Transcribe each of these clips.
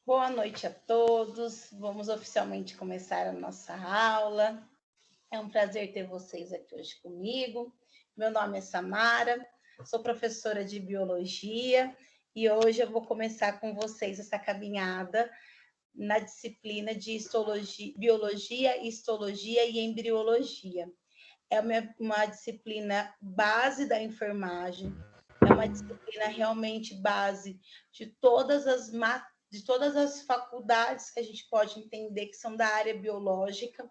Boa noite a todos. Vamos oficialmente começar a nossa aula. É um prazer ter vocês aqui hoje comigo. Meu nome é Samara, sou professora de biologia e hoje eu vou começar com vocês essa caminhada na disciplina de biologia, histologia e embriologia. É uma disciplina base da enfermagem, é uma disciplina realmente base de todas as faculdades que a gente pode entender que são da área biológica.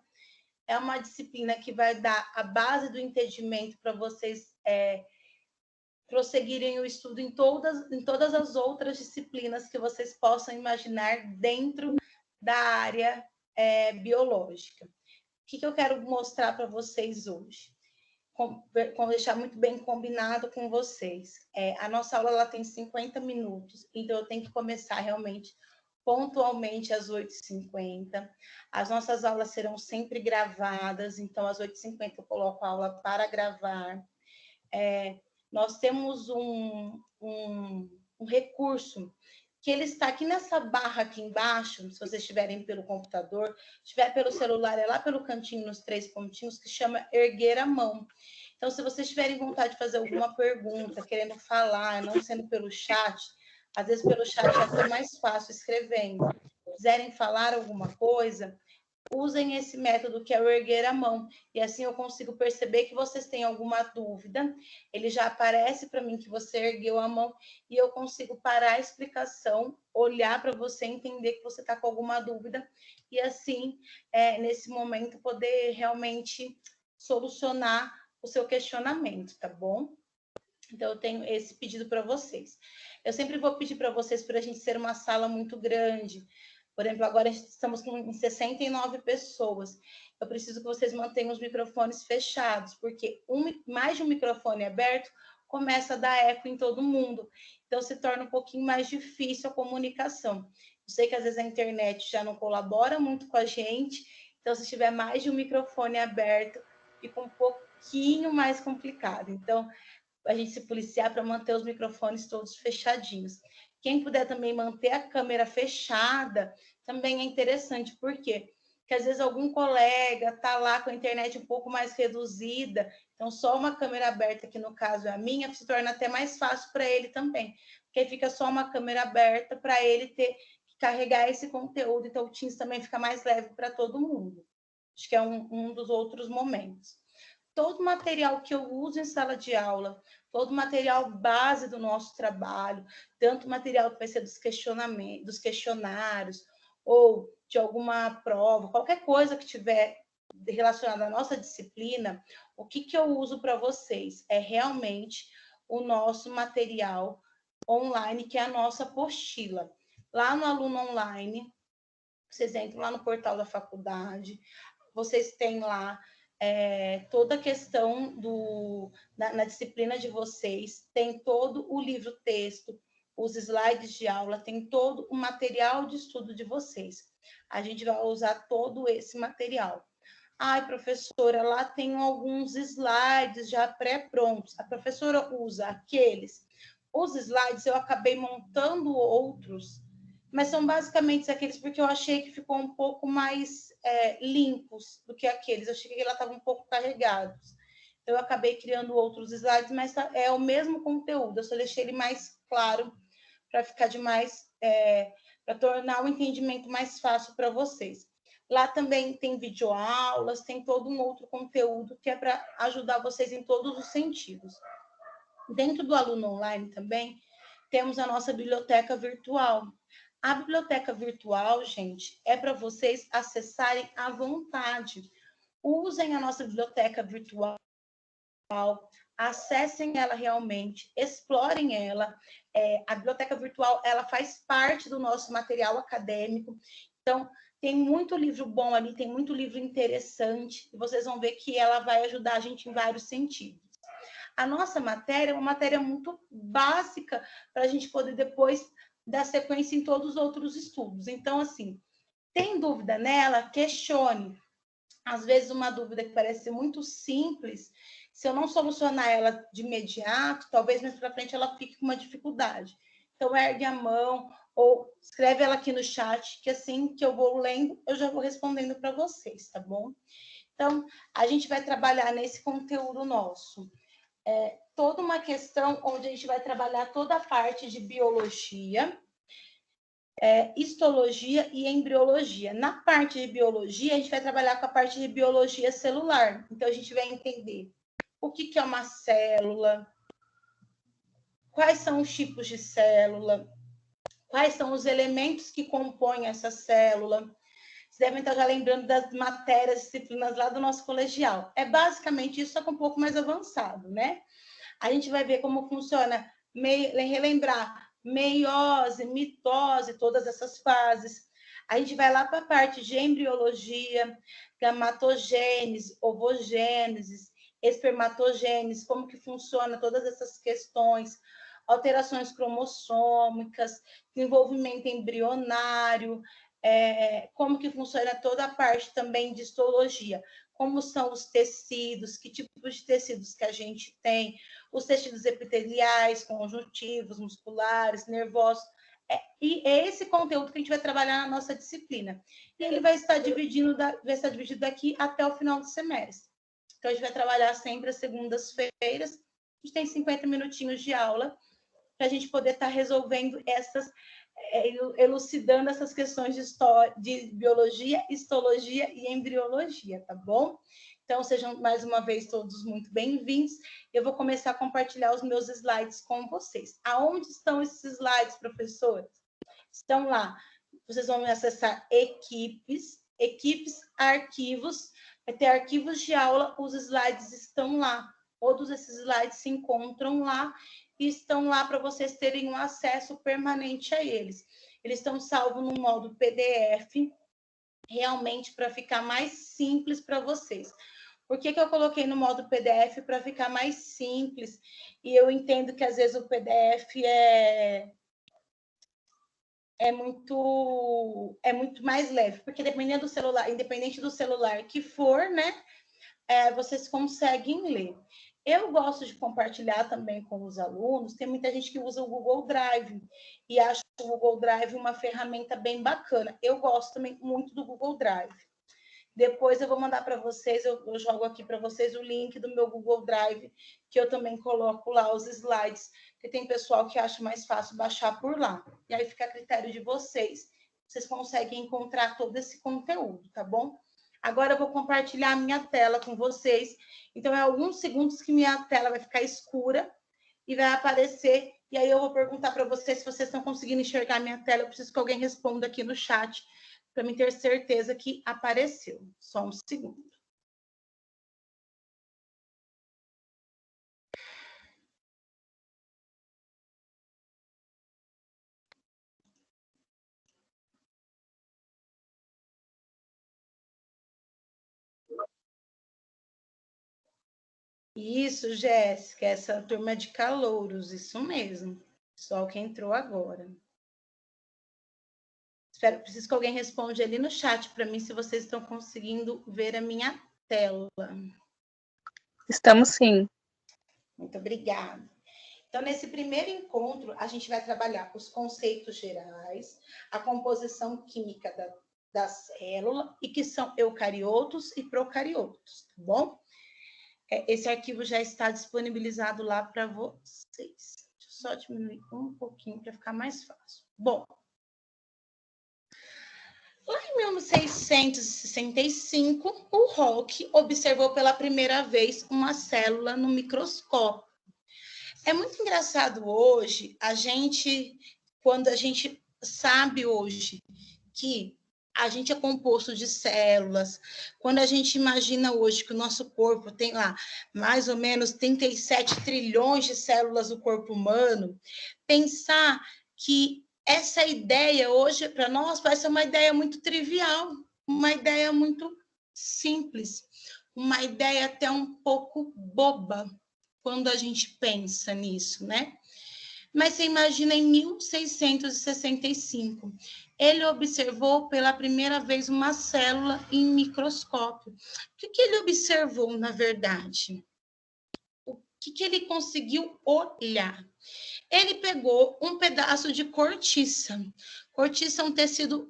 É uma disciplina que vai dar a base do entendimento para vocês prosseguirem o estudo em todas as outras disciplinas que vocês possam imaginar dentro da área biológica. O que eu quero mostrar para vocês hoje? Deixar muito bem combinado com vocês. A nossa aula ela tem 50 minutos, então eu tenho que começar realmente pontualmente às 8h50. As nossas aulas serão sempre gravadas, então às 8h50 eu coloco a aula para gravar. Nós temos um recurso que ele está aqui nessa barra aqui embaixo, se vocês estiverem pelo computador, estiver pelo celular, é lá pelo cantinho, nos 3 pontinhos, que chama erguer a mão. Então, se vocês tiverem vontade de fazer alguma pergunta, querendo falar, não sendo pelo chat, às vezes pelo chat é até mais fácil escrevendo. Quiserem falar alguma coisa, usem esse método que é o erguer a mão, e assim eu consigo perceber que vocês têm alguma dúvida, ele já aparece para mim que você ergueu a mão, e eu consigo parar a explicação, olhar para você, entender que você está com alguma dúvida, e assim, nesse momento, poder realmente solucionar o seu questionamento, tá bom? Então, eu tenho esse pedido para vocês. Eu sempre vou pedir para vocês, para a gente ser uma sala muito grande. Por exemplo, agora estamos com 69 pessoas. Eu preciso que vocês mantenham os microfones fechados, porque mais de um microfone aberto começa a dar eco em todo mundo. Então, se torna um pouquinho mais difícil a comunicação. Eu sei que às vezes a internet já não colabora muito com a gente, então, se tiver mais de um microfone aberto, fica um pouquinho mais complicado. Então, a gente se policiar para manter os microfones todos fechadinhos. Quem puder também manter a câmera fechada, também é interessante, por quê? Porque às vezes algum colega está lá com a internet um pouco mais reduzida, então só uma câmera aberta, que no caso é a minha, se torna até mais fácil para ele também, porque fica só uma câmera aberta para ele ter que carregar esse conteúdo, então o Teams também fica mais leve para todo mundo. Acho que é um dos outros momentos. Todo material que eu uso em sala de aula, todo material base do nosso trabalho, tanto material que vai ser dos questionamentos, dos questionários, ou de alguma prova, qualquer coisa que tiver relacionada à nossa disciplina, o que eu uso para vocês é realmente o nosso material online, que é a nossa apostila. Lá no Aluno Online, vocês entram lá no portal da faculdade, vocês têm lá toda a questão na disciplina de vocês, tem todo o livro-texto, os slides de aula, tem todo o material de estudo de vocês. A gente vai usar todo esse material. Ai, professora, lá tem alguns slides já pré-prontos. A professora usa aqueles. Os slides eu acabei montando outros, mas são basicamente aqueles porque eu achei que ficou um pouco mais limpos do que aqueles. Eu achei que ela estava um pouco carregados. Então, eu acabei criando outros slides, mas é o mesmo conteúdo. Eu só deixei ele mais claro para ficar para tornar o entendimento mais fácil para vocês. Lá também tem videoaulas, tem todo um outro conteúdo que é para ajudar vocês em todos os sentidos. Dentro do Aluno Online também temos a nossa biblioteca virtual. A biblioteca virtual, gente, é para vocês acessarem à vontade. Usem a nossa biblioteca virtual, acessem ela realmente, explorem ela. A biblioteca virtual, ela faz parte do nosso material acadêmico. Então, tem muito livro bom ali, tem muito livro interessante, e vocês vão ver que ela vai ajudar a gente em vários sentidos. A nossa matéria é uma matéria muito básica para a gente poder depois dar sequência em todos os outros estudos. Então, assim, tem dúvida nela? Questione. Às vezes, uma dúvida que parece muito simples, se eu não solucionar ela de imediato, talvez mais para frente ela fique com uma dificuldade. Então, ergue a mão, ou escreve ela aqui no chat, que assim que eu vou lendo, eu já vou respondendo para vocês, tá bom? Então, a gente vai trabalhar nesse conteúdo nosso. Toda uma questão onde a gente vai trabalhar toda a parte de biologia, histologia e embriologia. Na parte de biologia, a gente vai trabalhar com a parte de biologia celular. Então, a gente vai entender o que é uma célula, quais são os tipos de célula, quais são os elementos que compõem essa célula. Vocês devem estar já lembrando das matérias, disciplinas lá do nosso colegial. É basicamente isso, só que um pouco mais avançado, né? A gente vai ver como funciona, relembrar meiose, mitose, todas essas fases. A gente vai lá para a parte de embriologia, gamatogênese, ovogênese, espermatogênese, como que funciona todas essas questões, alterações cromossômicas, desenvolvimento embrionário, como que funciona toda a parte também de histologia, como são os tecidos, que tipos de tecidos que a gente tem, os tecidos epiteliais, conjuntivos, musculares, nervosos, e é esse conteúdo que a gente vai trabalhar na nossa disciplina. E ele vai estar dividido aqui até o final do semestre. Então, a gente vai trabalhar sempre às segundas-feiras, a gente tem 50 minutinhos de aula, para a gente poder estar resolvendo elucidando essas questões de biologia, histologia e embriologia, tá bom? Então, sejam mais uma vez todos muito bem-vindos. Eu vou começar a compartilhar os meus slides com vocês. Aonde estão esses slides, professores? Estão lá. Vocês vão acessar equipes, arquivos, vai ter arquivos de aula, os slides estão lá. Todos esses slides se encontram lá e estão lá para vocês terem um acesso permanente a eles. Eles estão salvos no modo PDF, realmente para ficar mais simples para vocês. Por que eu coloquei no modo PDF? Para ficar mais simples. E eu entendo que às vezes o PDF é muito mais leve, porque dependendo do celular, independente do celular que for, né, vocês conseguem ler. Eu gosto de compartilhar também com os alunos. Tem muita gente que usa o Google Drive e acha o Google Drive uma ferramenta bem bacana. Eu gosto também muito do Google Drive. Depois eu vou mandar para vocês, eu jogo aqui para vocês o link do meu Google Drive, que eu também coloco lá os slides, que tem pessoal que acha mais fácil baixar por lá. E aí fica a critério de vocês. Vocês conseguem encontrar todo esse conteúdo, tá bom? Agora eu vou compartilhar a minha tela com vocês. Então, é alguns segundos que minha tela vai ficar escura e vai aparecer. E aí eu vou perguntar para vocês se vocês estão conseguindo enxergar a minha tela. Eu preciso que alguém responda aqui no chat para me ter certeza que apareceu. Só um segundo. Isso, Jéssica, essa turma de calouros, isso mesmo. Só que entrou agora. Preciso que alguém responda ali no chat para mim se vocês estão conseguindo ver a minha tela. Estamos sim. Muito obrigada. Então, nesse primeiro encontro, a gente vai trabalhar os conceitos gerais, a composição química da célula, e que são eucariotos e procariotos, tá bom? Esse arquivo já está disponibilizado lá para vocês. Deixa eu só diminuir um pouquinho para ficar mais fácil. Bom, lá em 1665, o Roque observou pela primeira vez uma célula no microscópio. É muito engraçado hoje, quando a gente sabe hoje que a gente é composto de células, quando a gente imagina hoje que o nosso corpo tem lá mais ou menos 37 trilhões de células no corpo humano, pensar que essa ideia hoje, para nós, vai ser uma ideia muito trivial, uma ideia muito simples, uma ideia até um pouco boba, quando a gente pensa nisso, né? Mas você imagina em 1665, ele observou pela primeira vez uma célula em microscópio. O que ele observou, na verdade? que ele conseguiu olhar? Ele pegou um pedaço de cortiça. Cortiça é um tecido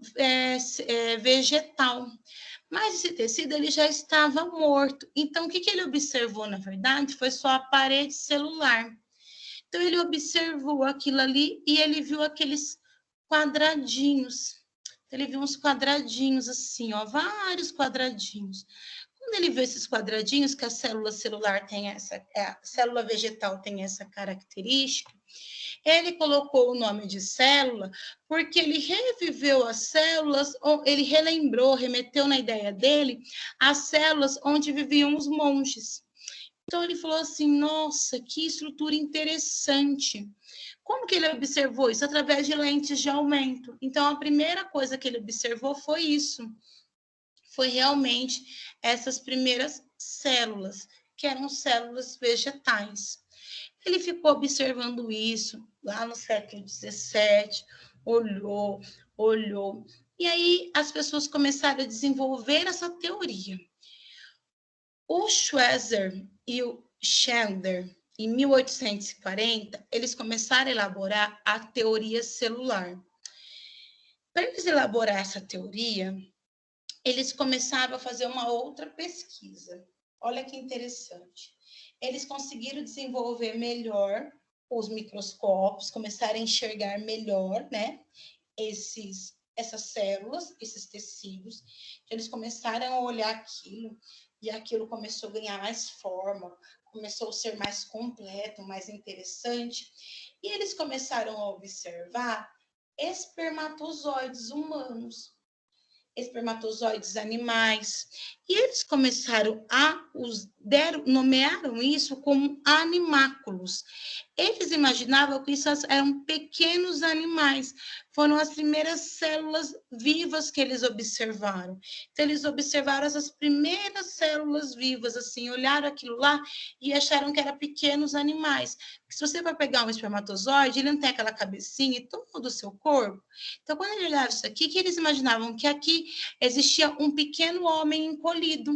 vegetal. Mas esse tecido ele já estava morto. Então, o que ele observou, na verdade, foi só a parede celular. Então, ele observou aquilo ali e ele viu aqueles quadradinhos. Ele viu uns quadradinhos assim, ó, vários quadradinhos. Quando ele viu esses quadradinhos, que a célula celular tem a célula vegetal tem essa característica, ele colocou o nome de célula porque ele reviveu as células, ele relembrou, remeteu na ideia dele as células onde viviam os monges. Então ele falou assim, nossa, que estrutura interessante. Como que ele observou isso? Através de lentes de aumento. Então a primeira coisa que ele observou foi isso. Foi realmente essas primeiras células, que eram células vegetais. Ele ficou observando isso lá no século XVII, olhou, e aí as pessoas começaram a desenvolver essa teoria. O Schweitzer e o Chandler, em 1840, eles começaram a elaborar a teoria celular. Para eles elaborar essa teoria, eles começaram a fazer uma outra pesquisa. Olha que interessante. Eles conseguiram desenvolver melhor os microscópios, começaram a enxergar melhor, né, essas células, esses tecidos. Eles começaram a olhar aquilo e aquilo começou a ganhar mais forma, começou a ser mais completo, mais interessante. E eles começaram a observar espermatozoides humanos, espermatozoides animais, e eles começaram nomearam isso como animáculos. Eles imaginavam que isso eram pequenos animais, foram as primeiras células vivas que eles observaram. Então, eles observaram essas primeiras células vivas, assim, olharam aquilo lá e acharam que eram pequenos animais. Porque se você vai pegar um espermatozoide, ele não tem aquela cabecinha e todo o seu corpo. Então, quando eles olharam isso aqui, que eles imaginavam que aqui existia um pequeno homem encolhido.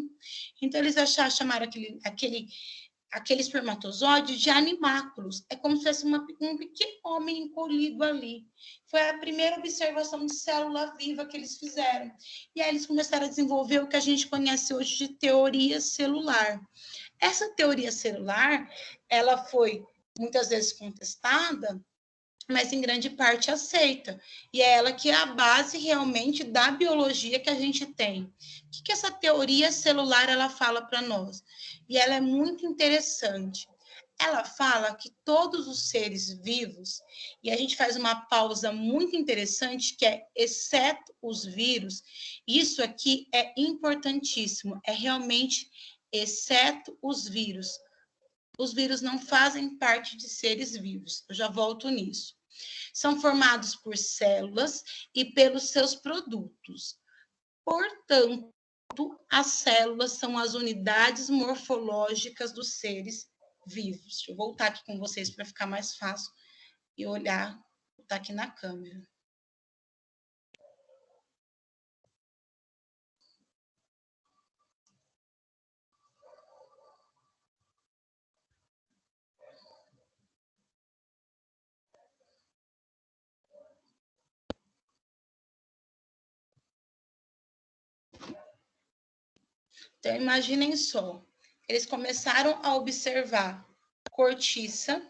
Então, eles chamaram aquele espermatozoide de animáculos. É como se fosse um pequeno homem encolhido ali. Foi a primeira observação de célula viva que eles fizeram. E aí eles começaram a desenvolver o que a gente conhece hoje de teoria celular. Essa teoria celular, ela foi muitas vezes contestada, mas em grande parte aceita. E é ela que é a base realmente da biologia que a gente tem. O que essa teoria celular ela fala para nós? E ela é muito interessante. Ela fala que todos os seres vivos, e a gente faz uma pausa muito interessante, que é exceto os vírus, isso aqui é importantíssimo, é realmente exceto os vírus. Os vírus não fazem parte de seres vivos. Eu já volto nisso. São formados por células e pelos seus produtos. Portanto, as células são as unidades morfológicas dos seres vivos. Deixa eu voltar aqui com vocês para ficar mais fácil e olhar, tá aqui na câmera. Então, imaginem só, eles começaram a observar cortiça,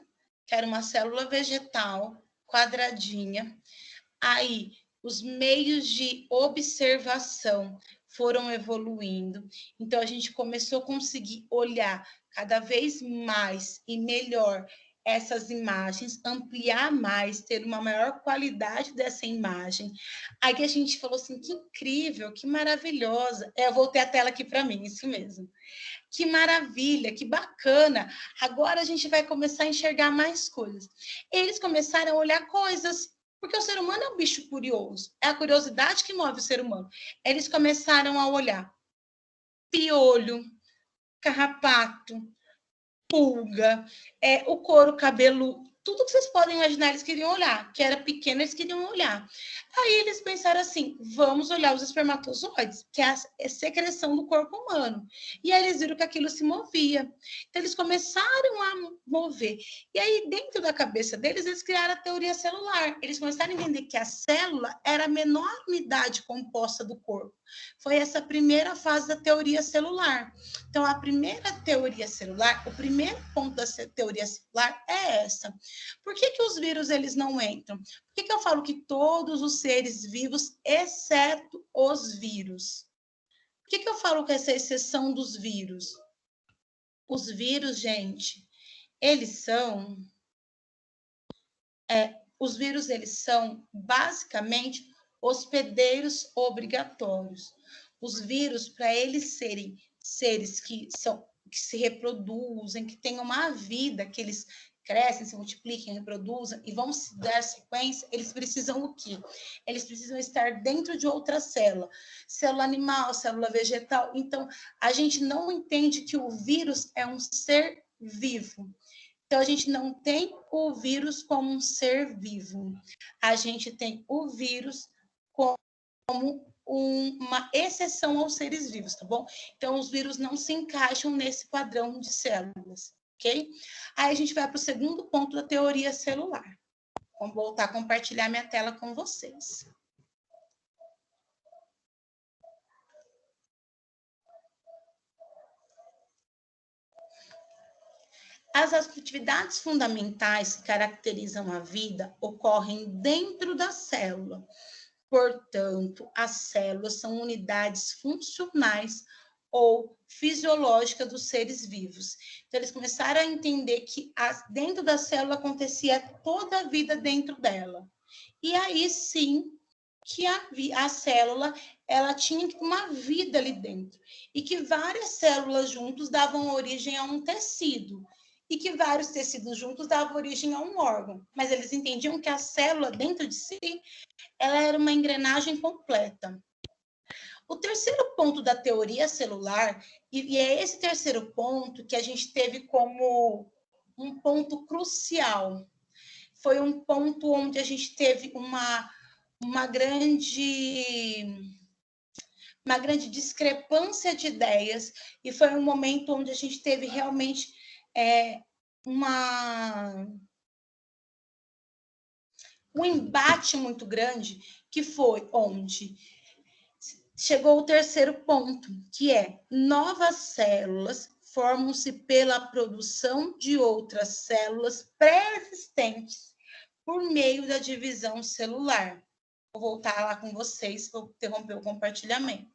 que era uma célula vegetal quadradinha. Aí, os meios de observação foram evoluindo. Então, a gente começou a conseguir olhar cada vez mais e melhor essas imagens, ampliar mais, ter uma maior qualidade dessa imagem. Aí a gente falou assim, que incrível, que maravilhosa. Eu voltei a tela aqui para mim, isso mesmo. Que maravilha, que bacana. Agora a gente vai começar a enxergar mais coisas. Eles começaram a olhar coisas, porque o ser humano é um bicho curioso. É a curiosidade que move o ser humano. Eles começaram a olhar piolho, carrapato, pulga, o couro cabeludo, tudo que vocês podem imaginar, eles queriam olhar, que era pequeno, eles queriam olhar. Aí eles pensaram assim, vamos olhar os espermatozoides, que é a secreção do corpo humano. E aí eles viram que aquilo se movia. Então eles começaram a mover. E aí dentro da cabeça deles, eles criaram a teoria celular. Eles começaram a entender que a célula era a menor unidade composta do corpo. Foi essa primeira fase da teoria celular. Então a primeira teoria celular, o primeiro ponto da teoria celular é essa. Por que os vírus eles não entram? Por que eu falo que todos os seres vivos, exceto os vírus? Por que eu falo que essa exceção dos vírus? Os vírus, gente, eles são... os vírus, eles são, basicamente, hospedeiros obrigatórios. Os vírus, para eles serem seres que se reproduzem, que tenham uma vida, que eles crescem, se multipliquem, reproduzam e vão se dar sequência, eles precisam o quê? Eles precisam estar dentro de outra célula. Célula animal, célula vegetal. Então, a gente não entende que o vírus é um ser vivo. Então, a gente não tem o vírus como um ser vivo. A gente tem o vírus como uma exceção aos seres vivos, tá bom? Então, os vírus não se encaixam nesse padrão de células, ok? Aí a gente vai para o segundo ponto da teoria celular. Vou voltar a compartilhar minha tela com vocês. As atividades fundamentais que caracterizam a vida ocorrem dentro da célula. Portanto, as células são unidades funcionais ou fisiológicas dos seres vivos. Então, eles começaram a entender que dentro da célula acontecia toda a vida dentro dela. E aí sim que a célula ela tinha uma vida ali dentro. E que várias células juntos davam origem a um tecido. E que vários tecidos juntos davam origem a um órgão. Mas eles entendiam que a célula dentro de si ela era uma engrenagem completa. O terceiro ponto da teoria celular, e é esse terceiro ponto que a gente teve como um ponto crucial, foi um ponto onde a gente teve uma grande discrepância de ideias, e foi um momento onde a gente teve realmente um embate muito grande, que foi onde chegou o terceiro ponto, que é novas células formam-se pela produção de outras células pré-existentes por meio da divisão celular. Vou voltar lá com vocês, vou interromper o compartilhamento.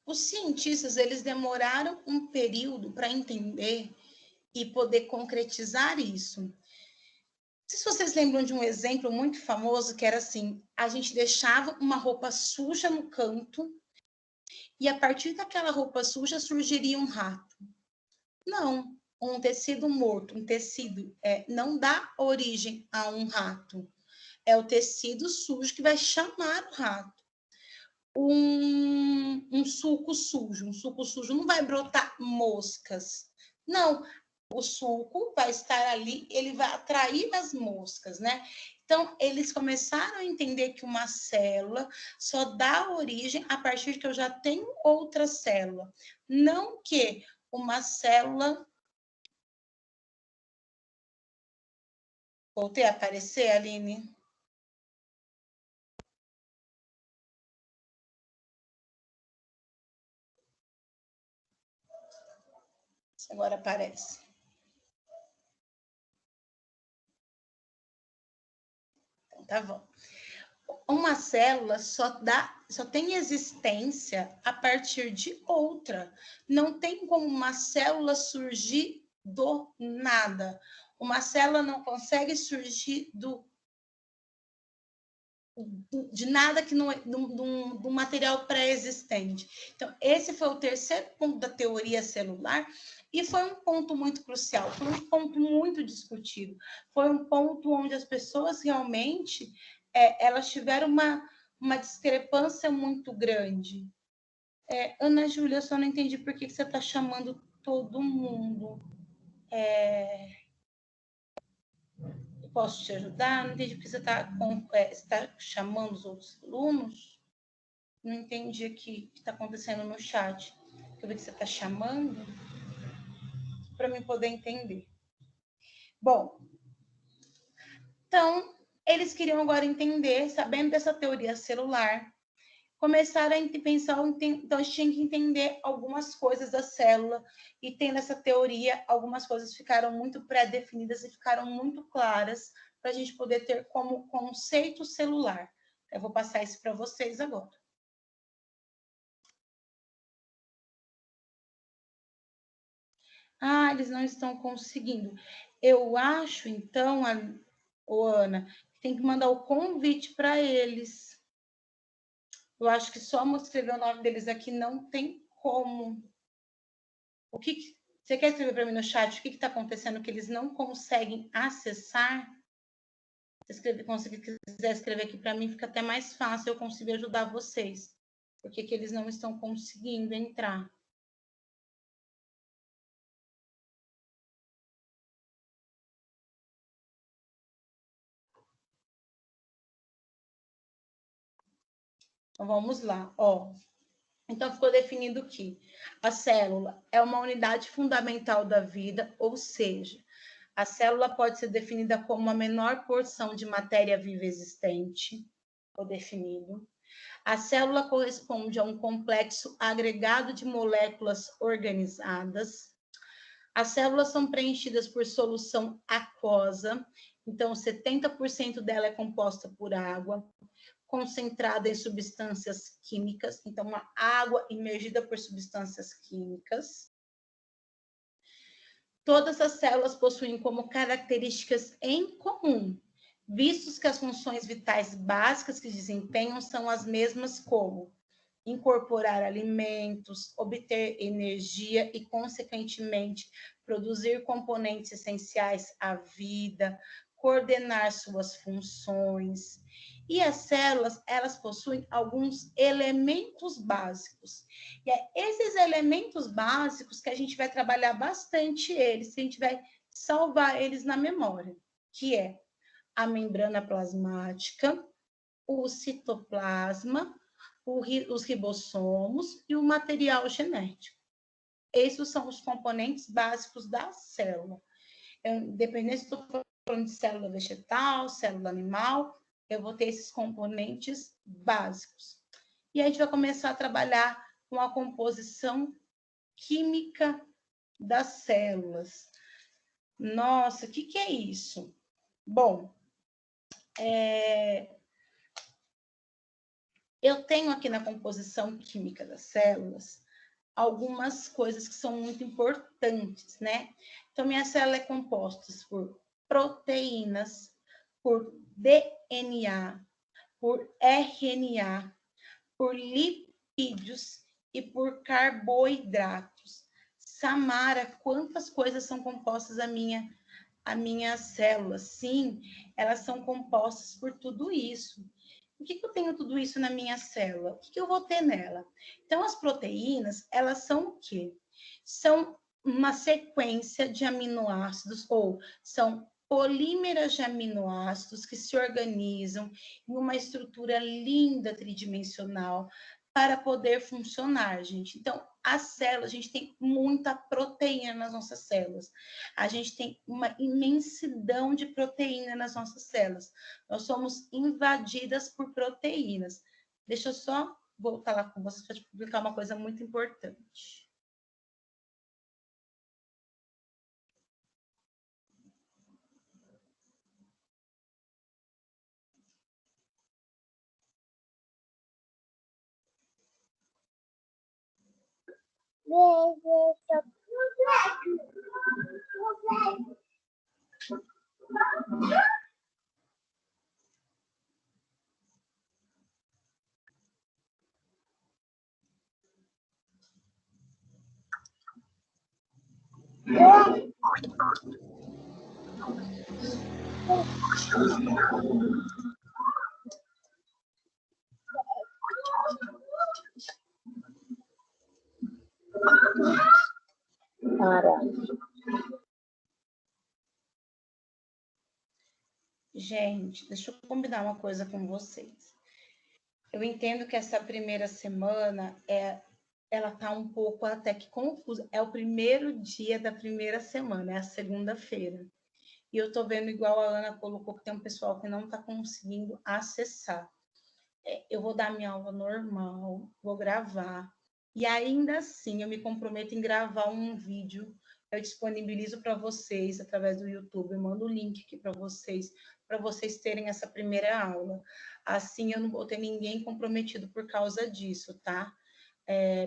Os cientistas, eles demoraram um período para entender e poder concretizar isso. Não sei se vocês lembram de um exemplo muito famoso, que era assim, a gente deixava uma roupa suja no canto e a partir daquela roupa suja surgiria um rato. Não, um tecido morto, um tecido não dá origem a um rato. É o tecido sujo que vai chamar o rato. Um suco sujo não vai brotar moscas. Não, o suco vai estar ali, ele vai atrair as moscas, né? Então, eles começaram a entender que uma célula só dá origem a partir que eu já tenho outra célula. Não que uma célula... Voltei a aparecer, Aline? Agora aparece. Então, tá bom. Uma célula só tem existência a partir de outra. Não tem como uma célula surgir do nada. Uma célula não consegue surgir de nada que não é do material pré-existente. Então, esse foi o terceiro ponto da teoria celular, E foi um ponto muito crucial, foi um ponto muito discutido, foi um ponto onde as pessoas realmente elas tiveram uma discrepância muito grande. Ana Júlia, eu só não entendi por que você está chamando todo mundo. Eu posso te ajudar? Não entendi por que você está chamando os outros alunos. Não entendi aqui o que está acontecendo no chat. Eu vi que você está chamando para mim poder entender. Bom, então, eles queriam agora entender, sabendo dessa teoria celular, começaram a pensar, então a gente tinha que entender algumas coisas da célula, e tendo essa teoria, algumas coisas ficaram muito pré-definidas e ficaram muito claras para a gente poder ter como conceito celular. Eu vou passar isso para vocês agora. Ah, eles não estão conseguindo. Eu acho, então, Ana, que tem que mandar o convite para eles. Eu acho que só escrever o nome deles aqui não tem como. Você quer escrever para mim no chat o que está acontecendo que eles não conseguem acessar? Se quiser escrever aqui para mim, fica até mais fácil, eu consigo ajudar vocês. Porque que eles não estão conseguindo entrar. Então, vamos lá. Então, ficou definido que a célula é uma unidade fundamental da vida, ou seja, a célula pode ser definida como a menor porção de matéria viva existente, ficou definido. A célula corresponde a um complexo agregado de moléculas organizadas. As células são preenchidas por solução aquosa, então 70% dela é composta por água, concentrada em substâncias químicas, então uma água imergida por substâncias químicas. Todas as células possuem como características em comum, vistos que as funções vitais básicas que desempenham são as mesmas como incorporar alimentos, obter energia e, consequentemente, produzir componentes essenciais à vida, coordenar suas funções. E as células, elas possuem alguns elementos básicos. E é esses elementos básicos que a gente vai trabalhar bastante eles, a gente vai salvar eles na memória, que é a membrana plasmática, o citoplasma, os ribossomos e o material genético. Esses são os componentes básicos da célula. Independente se estou falando de célula vegetal, célula animal, eu vou ter esses componentes básicos. E a gente vai começar a trabalhar com a composição química das células. Nossa, o que é isso? Bom, eu tenho aqui na composição química das células algumas coisas que são muito importantes, né? Então, minha célula é composta por proteínas, por DNA, por RNA, por lipídios e por carboidratos. Samara, quantas coisas são compostas a minha célula? Sim, elas são compostas por tudo isso. Por que eu tenho tudo isso na minha célula? O que eu vou ter nela? Então, as proteínas, elas são o quê? São uma sequência de aminoácidos, ou são polímeros de aminoácidos que se organizam em uma estrutura linda, tridimensional, para poder funcionar, gente. Então, as células, a gente tem muita proteína nas nossas células. A gente tem uma imensidão de proteína nas nossas células. Nós somos invadidas por proteínas. Deixa eu só voltar lá com vocês para te publicar uma coisa muito importante. Gente, deixa eu combinar uma coisa com vocês. Eu entendo que essa primeira semana ela tá um pouco até que confusa. É o primeiro dia da primeira semana, é a segunda-feira. E eu tô vendo, igual a Ana colocou, que tem um pessoal que não está conseguindo acessar. Eu vou dar minha aula normal, vou gravar. E ainda assim, eu me comprometo em gravar um vídeo. Eu disponibilizo para vocês através do YouTube. Eu mando o link aqui para vocês terem essa primeira aula. Assim, eu não vou ter ninguém comprometido por causa disso, tá?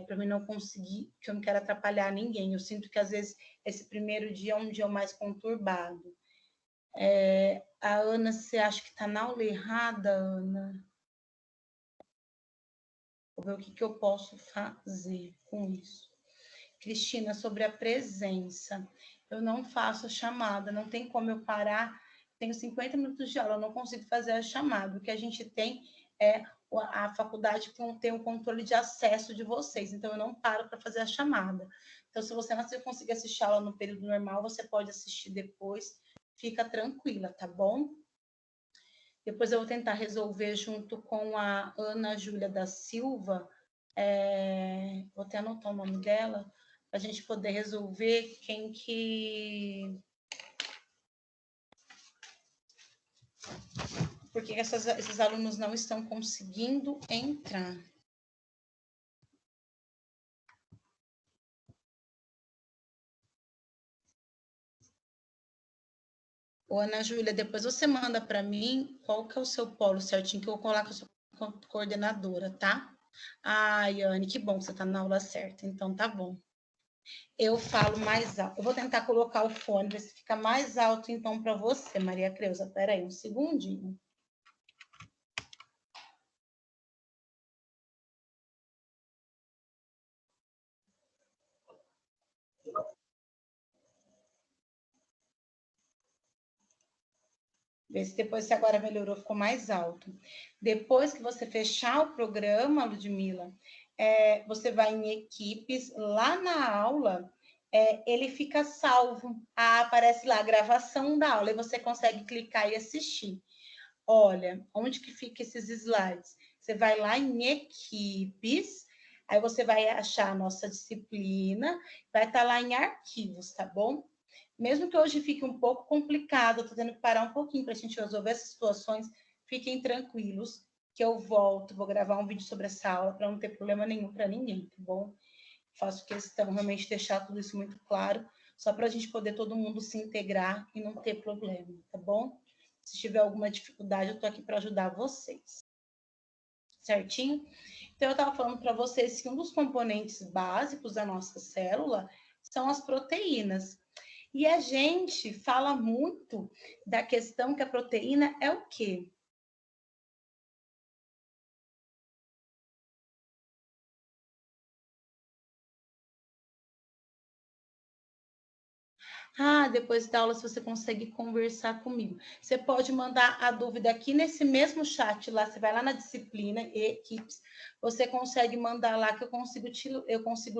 Para mim não conseguir, que eu não quero atrapalhar ninguém. Eu sinto que às vezes esse primeiro dia é um dia mais conturbado. A Ana, você acha que está na aula errada, Ana? Vou ver o que eu posso fazer com isso. Cristina, sobre a presença. Eu não faço a chamada, não tem como eu parar. Tenho 50 minutos de aula, eu não consigo fazer a chamada. O que a gente tem é a faculdade tem o controle de acesso de vocês, então eu não paro para fazer a chamada. Então, se você não conseguir assistir a aula no período normal, você pode assistir depois, fica tranquila, tá bom? Depois eu vou tentar resolver junto com a Ana Júlia da Silva, vou até anotar o nome dela, para a gente poder resolver quem que... Porque esses alunos não estão conseguindo entrar. Ô, Ana Júlia, depois você manda para mim qual que é o seu polo certinho, que eu vou colocar a sua coordenadora, tá? Ai, Anne, que bom que você está na aula certa, então tá bom. Eu falo mais alto. Eu vou tentar colocar o fone, ver se fica mais alto, então, para você, Maria Creuza. Espera aí, um segundinho. Vê se depois, se agora melhorou, ficou mais alto. Depois que você fechar o programa, Ludmila, você vai em equipes, lá na aula, ele fica salvo. Aparece lá a gravação da aula e você consegue clicar e assistir. Olha, onde que fica esses slides? Você vai lá em equipes, aí você vai achar a nossa disciplina, vai estar lá em arquivos, tá bom? Mesmo que hoje fique um pouco complicado, eu tô tendo que parar um pouquinho para a gente resolver essas situações, fiquem tranquilos, que eu volto, vou gravar um vídeo sobre essa aula para não ter problema nenhum para ninguém, tá bom? Faço questão realmente de deixar tudo isso muito claro, só para a gente poder todo mundo se integrar e não ter problema, tá bom? Se tiver alguma dificuldade, eu tô aqui para ajudar vocês. Certinho? Então, eu estava falando para vocês que um dos componentes básicos da nossa célula são as proteínas. E a gente fala muito da questão que a proteína é o quê? Depois da aula, se você consegue conversar comigo. Você pode mandar a dúvida aqui nesse mesmo chat lá, você vai lá na disciplina e equipes, você consegue mandar lá que eu consigo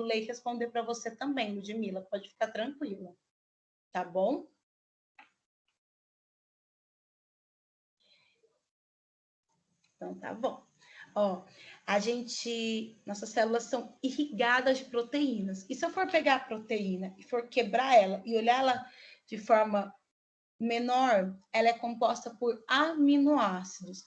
ler e responder para você também, Ludmila, pode ficar tranquila. Tá bom? Então, tá bom. Ó, nossas células são irrigadas de proteínas. E se eu for pegar a proteína e for quebrar ela e olhar ela de forma menor, ela é composta por aminoácidos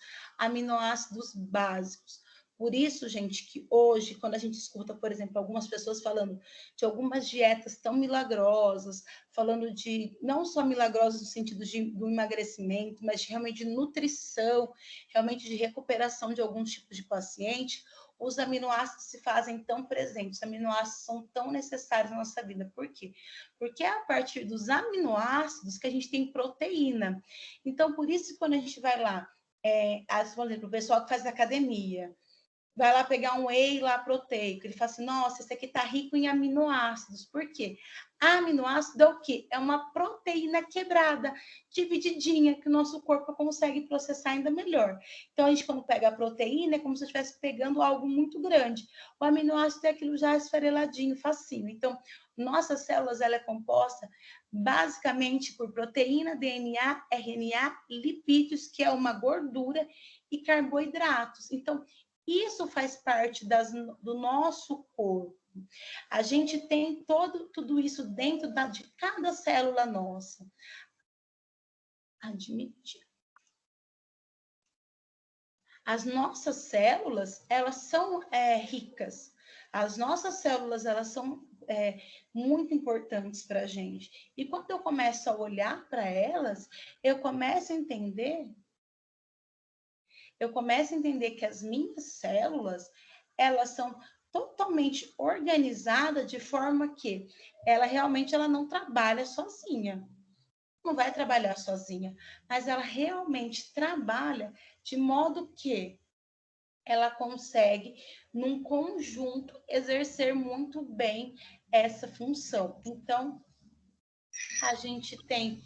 básicos. Por isso, gente, que hoje, quando a gente escuta, por exemplo, algumas pessoas falando de algumas dietas tão milagrosas, falando de não só milagrosas no sentido do emagrecimento, mas realmente de nutrição, realmente de recuperação de alguns tipos de paciente, os aminoácidos se fazem tão presentes, os aminoácidos são tão necessários na nossa vida. Por quê? Porque é a partir dos aminoácidos que a gente tem proteína. Então, por isso, quando a gente vai lá, por exemplo, o pessoal que faz academia, vai lá pegar um whey lá proteico, ele fala assim, nossa, esse aqui tá rico em aminoácidos. Por quê? Aminoácido é o quê? É uma proteína quebrada, divididinha, que o nosso corpo consegue processar ainda melhor. Então, a gente, quando pega a proteína, é como se estivesse pegando algo muito grande. O aminoácido é aquilo já esfareladinho, facinho. Então, nossas células, ela é composta basicamente por proteína, DNA, RNA, lipídios, que é uma gordura, e carboidratos. Então, isso faz parte do nosso corpo. A gente tem tudo isso dentro de cada célula nossa. Admitir. As nossas células, elas são ricas. As nossas células, elas são muito importantes para a gente. E quando eu começo a olhar para elas, eu começo a entender que as minhas células, elas são totalmente organizadas de forma que ela realmente não trabalha sozinha. Não vai trabalhar sozinha, mas ela realmente trabalha de modo que ela consegue, num conjunto, exercer muito bem essa função. Então, a gente tem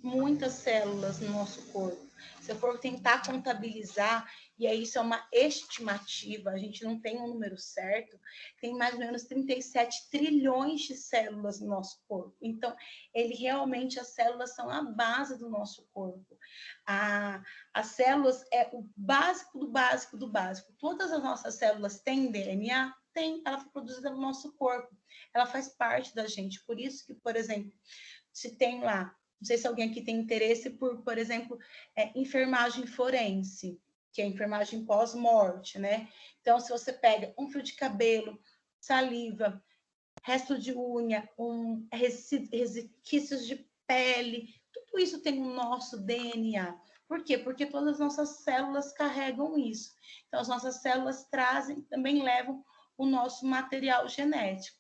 muitas células no nosso corpo. Se eu for tentar contabilizar, e aí isso é uma estimativa, a gente não tem um número certo, tem mais ou menos 37 trilhões de células no nosso corpo. Então, as células são a base do nosso corpo. As células é o básico do básico do básico. Todas as nossas células têm DNA? Tem, ela foi produzida no nosso corpo. Ela faz parte da gente. Por isso que, por exemplo, se tem lá, não sei se alguém aqui tem interesse por exemplo, enfermagem forense, que é enfermagem pós-morte, né? Então, se você pega um fio de cabelo, saliva, resto de unha, resquícios de pele, tudo isso tem o nosso DNA. Por quê? Porque todas as nossas células carregam isso. Então, as nossas células também levam o nosso material genético.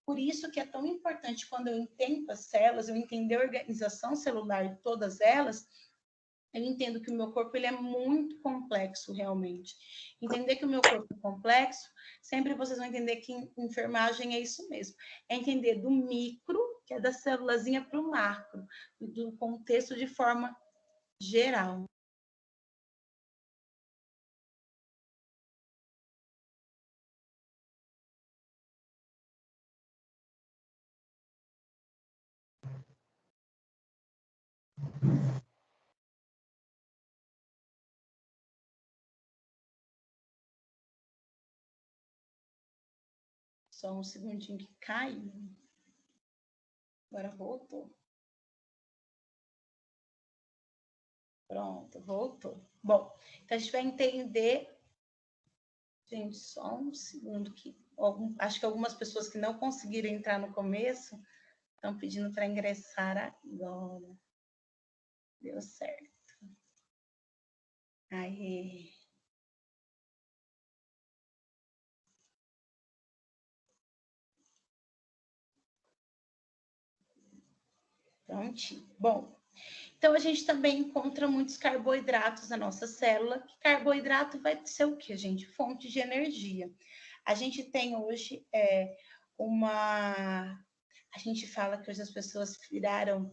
Por isso que é tão importante, quando eu entendo as células, eu entender a organização celular de todas elas, eu entendo que o meu corpo ele é muito complexo, realmente. Entender que o meu corpo é complexo, sempre vocês vão entender que enfermagem é isso mesmo. É entender do micro, que é da célulazinha, para o macro, do contexto de forma geral. Só um segundinho que caiu. Agora voltou. Pronto, voltou. Bom, então a gente vai entender. Gente, só um segundo que acho que algumas pessoas que não conseguiram entrar no começo estão pedindo para ingressar agora. Deu certo. Aí. Prontinho. Bom, então a gente também encontra muitos carboidratos na nossa célula. Carboidrato vai ser o que, gente? Fonte de energia. A gente tem hoje a gente fala que hoje as pessoas viraram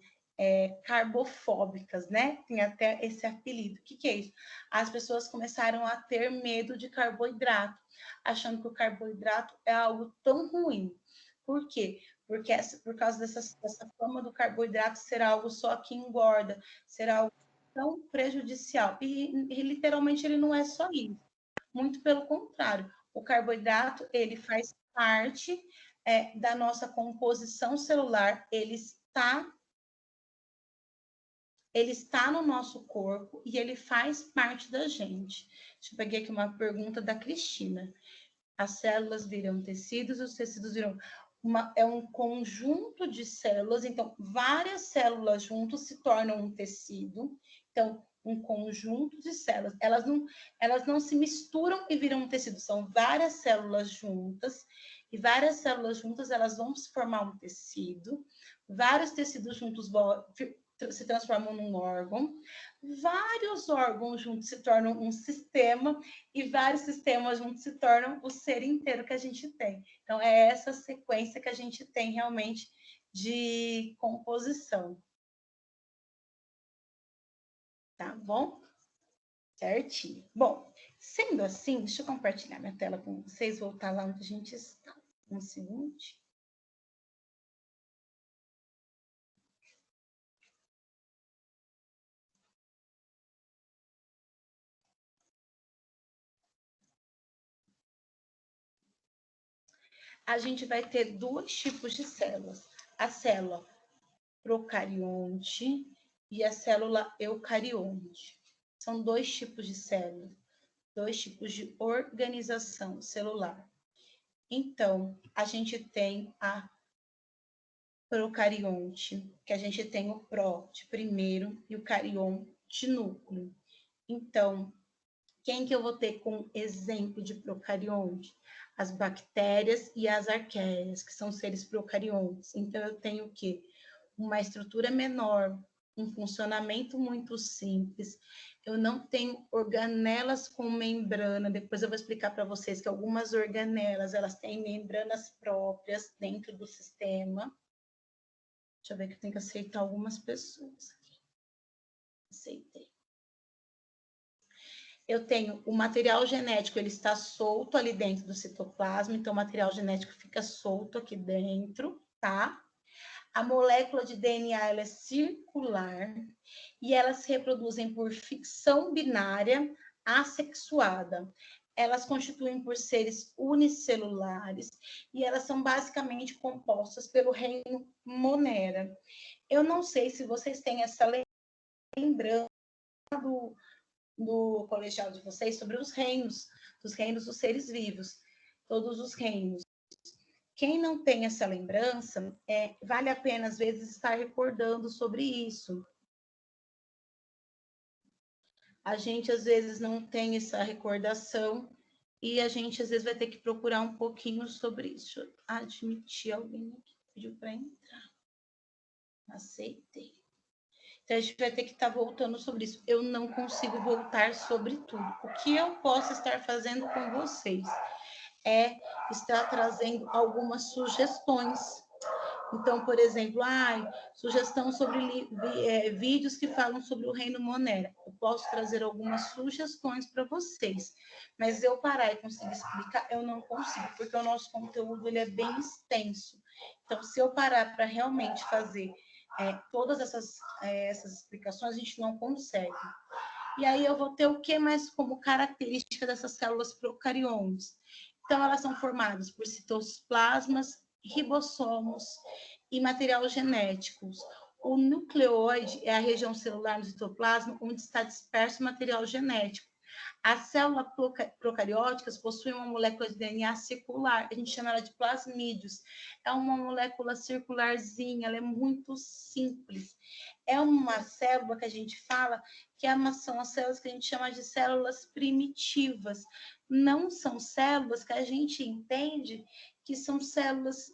carbofóbicas, né? Tem até esse apelido. O que é isso? As pessoas começaram a ter medo de carboidrato, achando que o carboidrato é algo tão ruim. Por quê? Porque por causa dessa fama do carboidrato ser algo só que engorda, ser algo tão prejudicial. E literalmente ele não é só isso. Muito pelo contrário. O carboidrato, ele faz parte da nossa composição celular, ele está no nosso corpo e ele faz parte da gente. Deixa eu pegar aqui uma pergunta da Cristina. As células viram tecidos, os tecidos viram... é um conjunto de células, então várias células juntas se tornam um tecido. Então, um conjunto de células. Elas não se misturam e viram um tecido, são várias células juntas, e várias células juntas elas vão se formar um tecido, vários tecidos juntos se transformam num órgão, vários órgãos juntos se tornam um sistema, e vários sistemas juntos se tornam o ser inteiro que a gente tem. Então, é essa sequência que a gente tem realmente de composição. Tá bom? Certinho. Bom, sendo assim, deixa eu compartilhar minha tela com vocês, voltar lá onde a gente está. Um segundo. A gente vai ter dois tipos de células. A célula procarionte e a célula eucarionte. São dois tipos de células, dois tipos de organização celular. Então, a gente tem a procarionte, que a gente tem o pró de primeiro e o carion de núcleo. Então, quem que eu vou ter como exemplo de procarionte? As bactérias e as arqueias, que são seres procariontes. Então, eu tenho o quê? Uma estrutura menor, um funcionamento muito simples. Eu não tenho organelas com membrana. Depois eu vou explicar para vocês que algumas organelas, elas têm membranas próprias dentro do sistema. Deixa eu ver que eu tenho que aceitar algumas pessoas aqui. Aceitei. Eu tenho o material genético, ele está solto ali dentro do citoplasma, então o material genético fica solto aqui dentro, tá? A molécula de DNA, ela é circular e elas se reproduzem por fixão binária assexuada. Elas constituem por seres unicelulares e elas são basicamente compostas pelo reino Monera. Eu não sei se vocês têm essa lembrança do colegial de vocês sobre os reinos, dos reinos dos seres vivos, todos os reinos. Quem não tem essa lembrança, vale a pena, às vezes, estar recordando sobre isso. A gente, às vezes, não tem essa recordação e a gente, às vezes, vai ter que procurar um pouquinho sobre isso. Deixa eu admitir alguém aqui que pediu para entrar. Aceitei. Então, a gente vai ter que estar voltando sobre isso. Eu não consigo voltar sobre tudo. O que eu posso estar fazendo com vocês é estar trazendo algumas sugestões. Então, por exemplo, sugestão sobre vídeos que falam sobre o reino Monera. Eu posso trazer algumas sugestões para vocês, mas eu parar e conseguir explicar, eu não consigo, porque o nosso conteúdo ele é bem extenso. Então, se eu parar para realmente fazer todas essas explicações, a gente não consegue. E aí eu vou ter o que mais como característica dessas células procariontes? Então, elas são formadas por citoplasmas, ribossomos e material genéticos. O nucleoide é a região celular no citoplasma onde está disperso o material genético. As células procarióticas possuem uma molécula de DNA circular, a gente chama ela de plasmídeos. É uma molécula circularzinha, ela é muito simples. É uma célula que a gente fala que são as células que a gente chama de células primitivas. Não são células que a gente entende que são células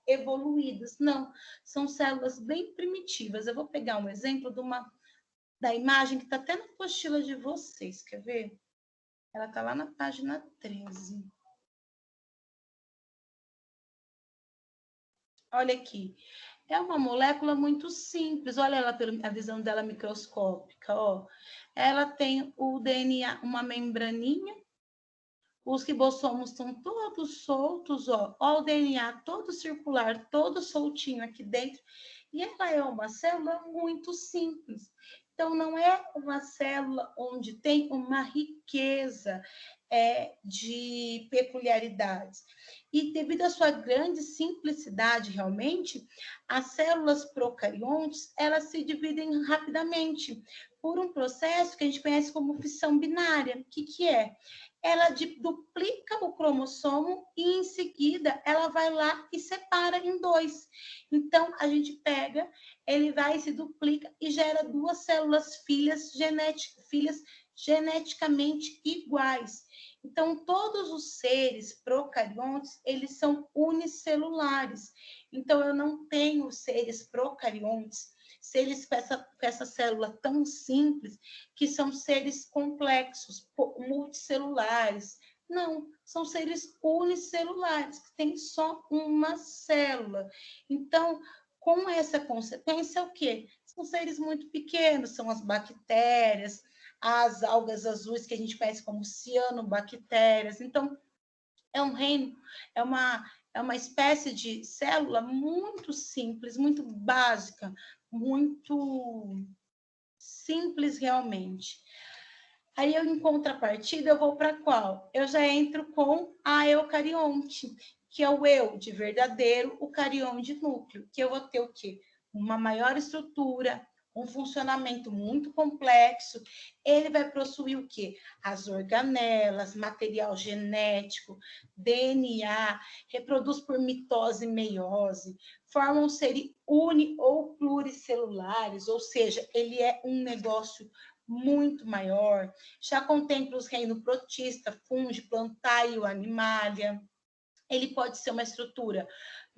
evoluídas. Não, são células bem primitivas. Eu vou pegar um exemplo da imagem que está até na apostila de vocês, quer ver? Ela está lá na página 13. Olha aqui. É uma molécula muito simples. Olha ela pela visão dela microscópica, ó. Ela tem o DNA, uma membraninha. Os ribossomos estão todos soltos, ó. Ó, o DNA todo circular, todo soltinho aqui dentro. E ela é uma célula muito simples. Então, não é uma célula onde tem uma riqueza de peculiaridades. E devido à sua grande simplicidade, realmente, as células procariontes, elas se dividem rapidamente por um processo que a gente conhece como fissão binária. O que é? Ela duplica o cromossomo e, em seguida, ela vai lá e separa em dois. Então, a gente pega, ele vai, se duplica e gera duas células filhas geneticamente iguais. Então, todos os seres procariontes, eles são unicelulares. Então, eu não tenho seres procariontes, seres com essa célula tão simples, que são seres complexos, multicelulares. Não, são seres unicelulares, que têm só uma célula. Então, com essa consequência, o quê? São seres muito pequenos, são as bactérias, as algas azuis que a gente conhece como cianobactérias. Então, é um reino, é uma espécie de célula muito simples, muito básica, muito simples realmente. Aí, eu, em contrapartida, eu vou para qual? Eu já entro com a eucarionte, que é o eu de verdadeiro, o carion de núcleo, que eu vou ter o quê? Uma maior estrutura, um funcionamento muito complexo. Ele vai possuir o quê? As organelas, material genético, DNA, reproduz por mitose e meiose, formam seres uni- ou pluricelulares, ou seja, ele é um negócio muito maior, já contempla os reinos protista, fungi, plantaio, animalia. Ele pode ser uma estrutura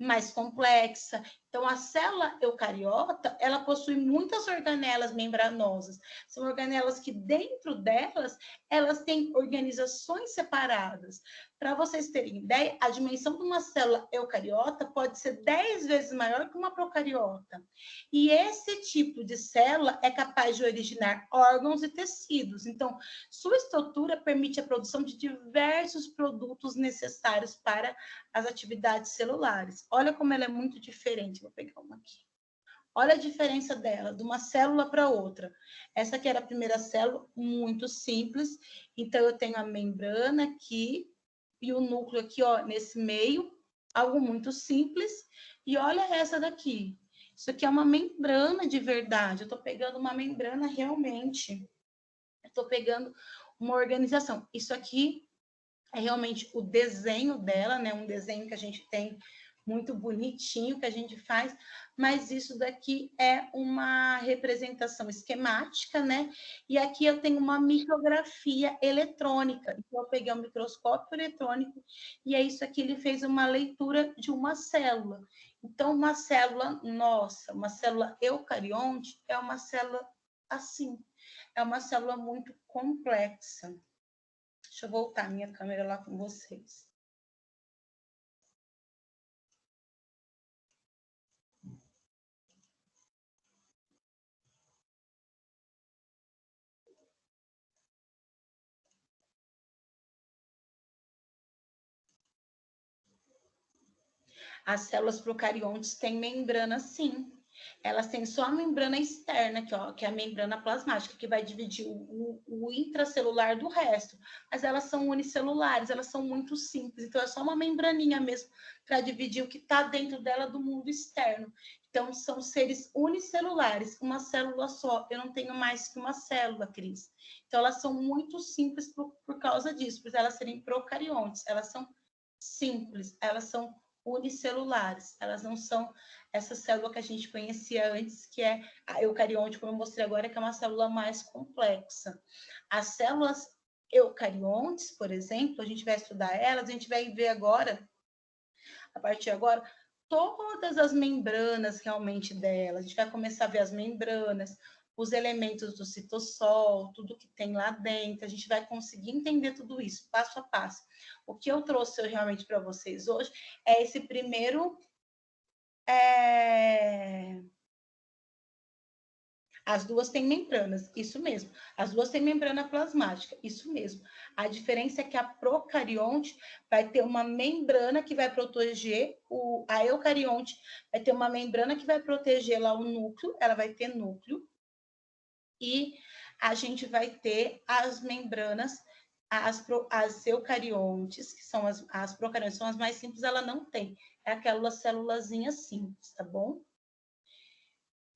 mais complexa. Então, a célula eucariota, ela possui muitas organelas membranosas. São organelas que, dentro delas, elas têm organizações separadas. Para vocês terem ideia, a dimensão de uma célula eucariota pode ser 10 vezes maior que uma procariota. E esse tipo de célula é capaz de originar órgãos e tecidos. Então, sua estrutura permite a produção de diversos produtos necessários para as atividades celulares. Olha como ela é muito diferente. Vou pegar uma aqui. Olha a diferença dela, de uma célula para outra. Essa aqui era a primeira célula, muito simples. Então, eu tenho a membrana aqui e o núcleo aqui, ó, nesse meio, algo muito simples. E olha essa daqui. Isso aqui é uma membrana de verdade. Eu estou pegando uma membrana realmente. Estou pegando uma organização. Isso aqui é realmente o desenho dela, né? Um desenho que a gente tem muito bonitinho que a gente faz, mas isso daqui é uma representação esquemática, né? E aqui eu tenho uma micrografia eletrônica. Então, eu peguei um microscópio eletrônico e é isso aqui, ele fez uma leitura de uma célula. Então, uma célula nossa, uma célula eucarionte, é uma célula assim, é uma célula muito complexa. Deixa eu voltar minha câmera lá com vocês. As células procariontes têm membrana, sim. Elas têm só a membrana externa, que é a membrana plasmática, que vai dividir o intracelular do resto. Mas elas são unicelulares, elas são muito simples. Então, é só uma membraninha mesmo para dividir o que está dentro dela do mundo externo. Então, são seres unicelulares, uma célula só. Eu não tenho mais que uma célula, Cris. Então, elas são muito simples por causa disso, por elas serem procariontes. Elas são simples, elas são unicelulares, elas não são essa célula que a gente conhecia antes, que é a eucarionte, como eu mostrei agora, que é uma célula mais complexa. As células eucariontes, por exemplo, a gente vai estudar elas, a gente vai ver agora, a partir de agora, todas as membranas realmente delas. A gente vai começar a ver as membranas, os elementos do citossol, tudo que tem lá dentro. A gente vai conseguir entender tudo isso, passo a passo. O que eu trouxe realmente para vocês hoje é esse primeiro. As duas têm membranas, isso mesmo. As duas têm membrana plasmática, isso mesmo. A diferença é que a procarionte vai ter uma membrana que vai proteger a eucarionte vai ter uma membrana que vai proteger lá o núcleo, ela vai ter núcleo, e a gente vai ter as membranas, as eucariontes, que são as procariontes, são as mais simples, ela não tem. É aquela célulazinha simples, tá bom?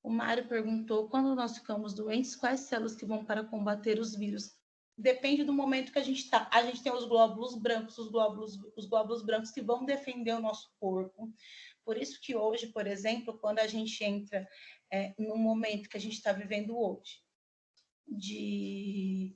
O Mário perguntou, quando nós ficamos doentes, quais células que vão para combater os vírus? Depende do momento que a gente está. A gente tem os glóbulos brancos, os glóbulos brancos que vão defender o nosso corpo. Por isso que hoje, por exemplo, quando a gente entra no momento que a gente está vivendo hoje, de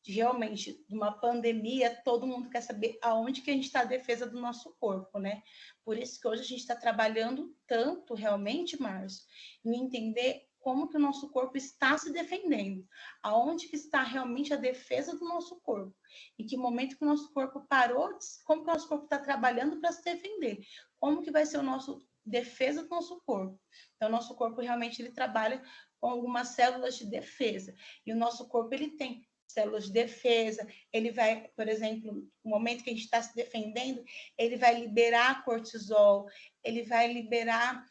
de realmente de uma pandemia, todo mundo quer saber aonde que a gente está a defesa do nosso corpo, né? Por isso que hoje a gente está trabalhando tanto realmente, Márcio, em entender como que o nosso corpo está se defendendo, aonde que está realmente a defesa do nosso corpo, em que momento que o nosso corpo parou, como que o nosso corpo está trabalhando para se defender, como que vai ser o nosso defesa do nosso corpo. Então, o nosso corpo realmente ele trabalha com algumas células de defesa, e o nosso corpo ele tem células de defesa, ele vai, por exemplo, no momento que a gente está se defendendo, ele vai liberar cortisol, ele vai liberar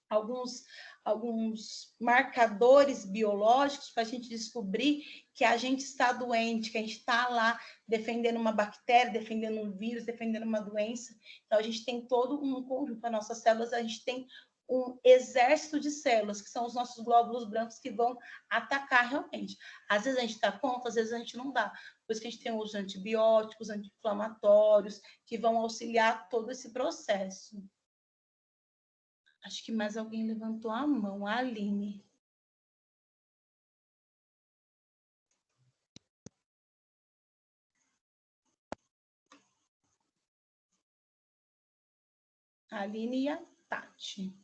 alguns marcadores biológicos para a gente descobrir que a gente está doente, que a gente está lá defendendo uma bactéria, defendendo um vírus, defendendo uma doença. Então, a gente tem todo um conjunto, as nossas células, a gente tem um exército de células, que são os nossos glóbulos brancos que vão atacar realmente. Às vezes a gente dá conta, às vezes a gente não dá. Por isso que a gente tem os antibióticos, anti-inflamatórios, que vão auxiliar todo esse processo. Acho que mais alguém levantou a mão, a Aline. A Aline e a Tati.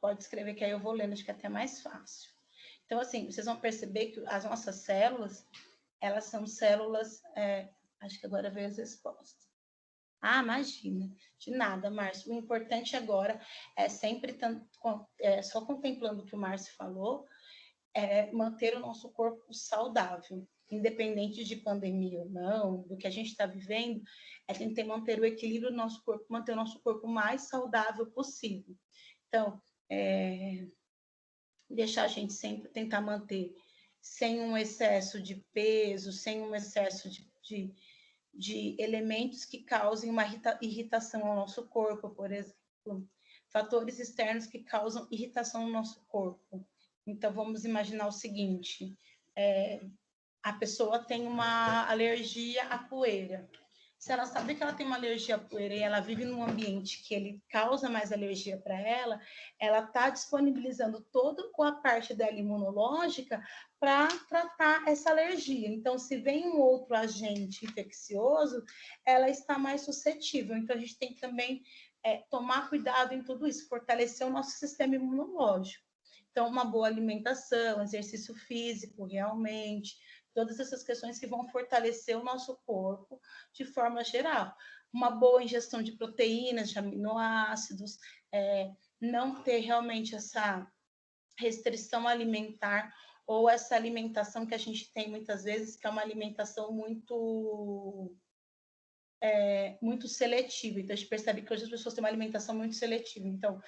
Pode escrever que aí eu vou lendo, acho que é até mais fácil. Então, assim, vocês vão perceber que as nossas células, elas são células... acho que agora veio as respostas. Ah, imagina. De nada, Márcio. O importante agora é sempre, só contemplando o que o Márcio falou, manter o nosso corpo saudável. Independente de pandemia ou não, do que a gente está vivendo, é tentar manter o equilíbrio do nosso corpo, manter o nosso corpo mais saudável possível. Então, deixar a gente sempre tentar manter sem um excesso de peso, sem um excesso de elementos que causem uma irritação ao nosso corpo, por exemplo, fatores externos que causam irritação no nosso corpo. Então, vamos imaginar o seguinte, a pessoa tem uma alergia à poeira. Se ela sabe que ela tem uma alergia à poeira e ela vive num ambiente que ele causa mais alergia para ela está disponibilizando toda a parte dela imunológica para tratar essa alergia. Então, se vem um outro agente infeccioso, ela está mais suscetível. Então, a gente tem que também tomar cuidado em tudo isso, fortalecer o nosso sistema imunológico. Então, uma boa alimentação, exercício físico, realmente, todas essas questões que vão fortalecer o nosso corpo de forma geral. Uma boa ingestão de proteínas, de aminoácidos, não ter realmente essa restrição alimentar ou essa alimentação que a gente tem muitas vezes, que é uma alimentação muito seletiva. Então, a gente percebe que hoje as pessoas têm uma alimentação muito seletiva. Então,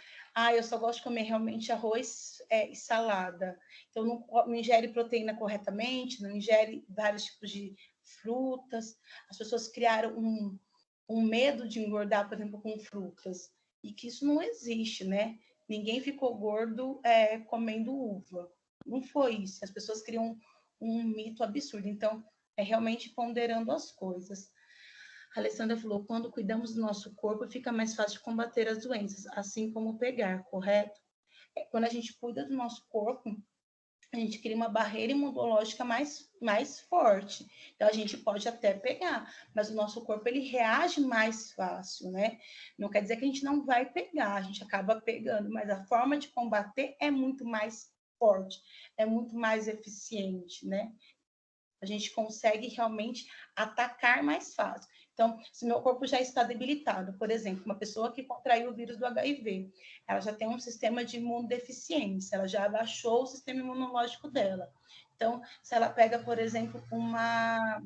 eu só gosto de comer realmente arroz e salada. Então, não ingere proteína corretamente, não ingere vários tipos de frutas. As pessoas criaram um medo de engordar, por exemplo, com frutas. E que isso não existe, né? Ninguém ficou gordo comendo uva. Não foi isso. As pessoas criam um mito absurdo. Então, é realmente ponderando as coisas. A Alessandra falou, quando cuidamos do nosso corpo, fica mais fácil de combater as doenças, assim como pegar, correto? Quando a gente cuida do nosso corpo, a gente cria uma barreira imunológica mais forte. Então, a gente pode até pegar, mas o nosso corpo, ele reage mais fácil, né? Não quer dizer que a gente não vai pegar, a gente acaba pegando, mas a forma de combater é muito mais forte, é muito mais eficiente, né? A gente consegue realmente atacar mais fácil. Então, se meu corpo já está debilitado, por exemplo, uma pessoa que contraiu o vírus do HIV, ela já tem um sistema de imunodeficiência, ela já abaixou o sistema imunológico dela. Então, se ela pega, por exemplo, uma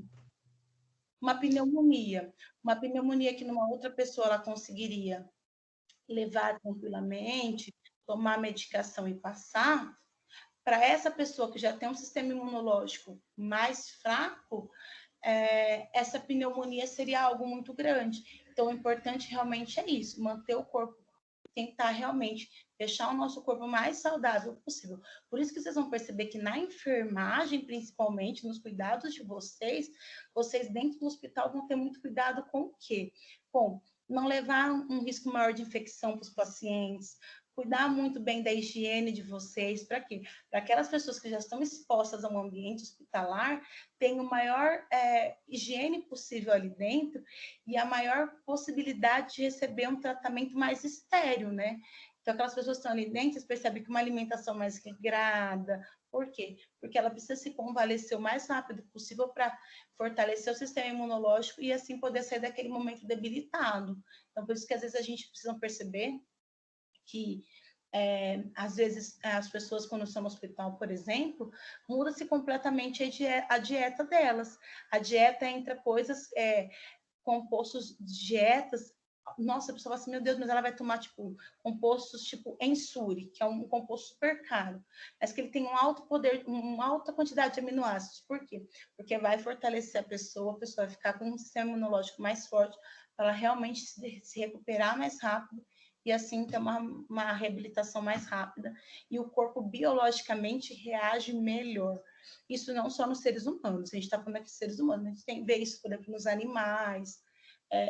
pneumonia que numa outra pessoa ela conseguiria levar tranquilamente, tomar medicação e passar, para essa pessoa que já tem um sistema imunológico mais fraco, essa pneumonia seria algo muito grande. Então, o importante realmente é isso, manter o corpo, tentar realmente deixar o nosso corpo mais saudável possível. Por isso que vocês vão perceber que na enfermagem, principalmente, nos cuidados de vocês dentro do hospital vão ter muito cuidado com o quê? Com não levar um risco maior de infecção para os pacientes, cuidar muito bem da higiene de vocês, para quê? Para aquelas pessoas que já estão expostas a um ambiente hospitalar, tenham maior higiene possível ali dentro e a maior possibilidade de receber um tratamento mais estéril, né? Então, aquelas pessoas que estão ali dentro, vocês percebem que uma alimentação mais regrada. Por quê? Porque ela precisa se convalescer o mais rápido possível para fortalecer o sistema imunológico e assim poder sair daquele momento debilitado. Então, por isso que às vezes a gente precisa perceber que às vezes as pessoas quando estão no hospital, por exemplo, muda-se completamente a dieta delas. A dieta entra coisas, compostos de dietas. Nossa, a pessoa fala assim, meu Deus, mas ela vai tomar, tipo, compostos tipo Ensure, que é um composto super caro, mas que ele tem um alto poder, uma alta quantidade de aminoácidos. Por quê? Porque vai fortalecer a pessoa vai ficar com um sistema imunológico mais forte, para ela realmente se recuperar mais rápido e assim ter uma reabilitação mais rápida. E o corpo biologicamente reage melhor. Isso não só nos seres humanos, a gente está falando aqui de seres humanos, a gente vê isso, por exemplo, nos animais,